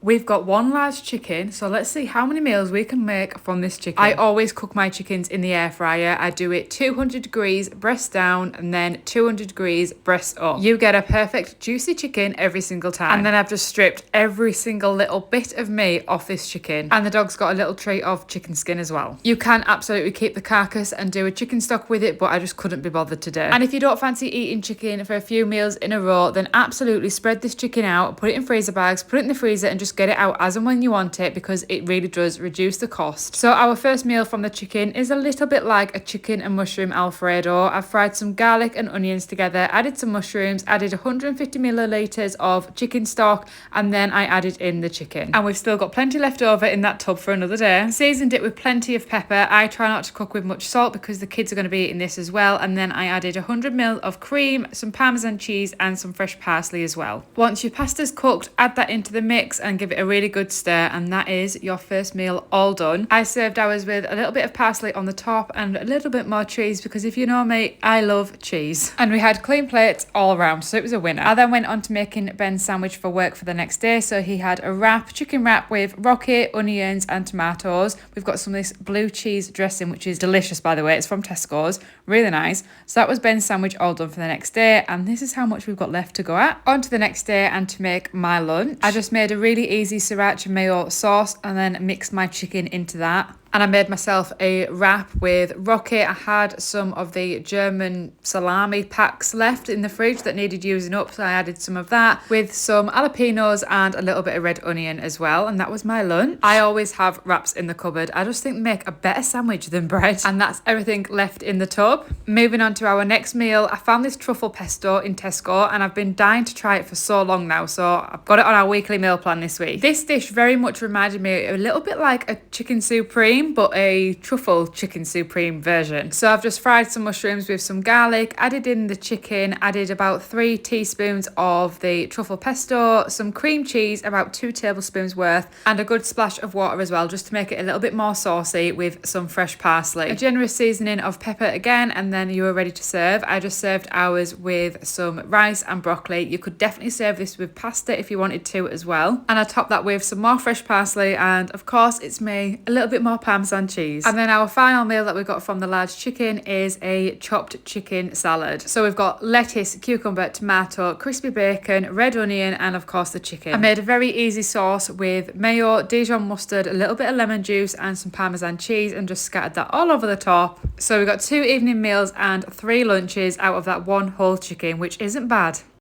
We've got one large chicken, so let's see how many meals we can make from this chicken. I always cook my chickens in the air fryer. I do it 200 degrees breast down and then 200 degrees breast up. You get a perfect juicy chicken every single time. And then I've just stripped every single little bit of meat off this chicken. And the dog's got a little tray of chicken skin as well. You can absolutely keep the carcass and do a chicken stock with it, but I just couldn't be bothered today. And if you don't fancy eating chicken for a few meals in a row, then absolutely spread this chicken out, put it in freezer bags, put it in the freezer and just get it out as and when you want it, because it really does reduce the cost. So our first meal from the chicken is a little bit like a chicken and mushroom alfredo. I've fried some garlic and onions together, added some mushrooms, added 150 milliliters of chicken stock, and then I added in the chicken. And we've still got plenty left over in that tub for another day. Seasoned it with plenty of pepper. I try not to cook with much salt because the kids are going to be eating this as well. And then I added 100 ml of cream, some Parmesan cheese and some fresh parsley as well. Once your pasta's cooked, add that into the mix and give it a really good stir, and that is your first meal all done. I served ours with a little bit of parsley on the top and a little bit more cheese because if you know me, I love cheese. And we had clean plates all around, so it was a winner. I then went on to making Ben's sandwich for work for the next day. So he had a wrap, chicken wrap with rocket, onions and tomatoes. We've got some of this blue cheese dressing, which is delicious by the way. It's from Tesco's, really nice. So that was Ben's sandwich all done for the next day, and this is how much we've got left to go at. On to the next day and to make my lunch. I just made a really easy sriracha mayo sauce and then mixed my chicken into that. And I made myself a wrap with rocket. I had some of the German salami packs left in the fridge that needed using up, so I added some of that with some jalapenos and a little bit of red onion as well, and that was my lunch. I always have wraps in the cupboard. I just think they make a better sandwich than bread. And that's everything left in the tub. Moving on to our next meal, I found this truffle pesto in Tesco and I've been dying to try it for so long now, so I've got it on our weekly meal plan this week. This dish very much reminded me a little bit like a chicken supreme, but a truffle chicken supreme version. So I've just fried some mushrooms with some garlic, added in the chicken, added about 3 teaspoons of the truffle pesto, some cream cheese, about 2 tablespoons worth, and a good splash of water as well, just to make it a little bit more saucy with some fresh parsley. A generous seasoning of pepper again, and then you are ready to serve. I just served ours with some rice and broccoli. You could definitely serve this with pasta if you wanted to as well. And I topped that with some more fresh parsley, and of course it's me, a little bit more Parmesan cheese. And then our final meal that we got from the large chicken is a chopped chicken salad. So we've got lettuce, cucumber, tomato, crispy bacon, red onion, and of course the chicken. I made a very easy sauce with mayo, Dijon mustard, a little bit of lemon juice and some Parmesan cheese, and just scattered that all over the top. So we got 2 evening meals and 3 lunches out of that one whole chicken, which isn't bad.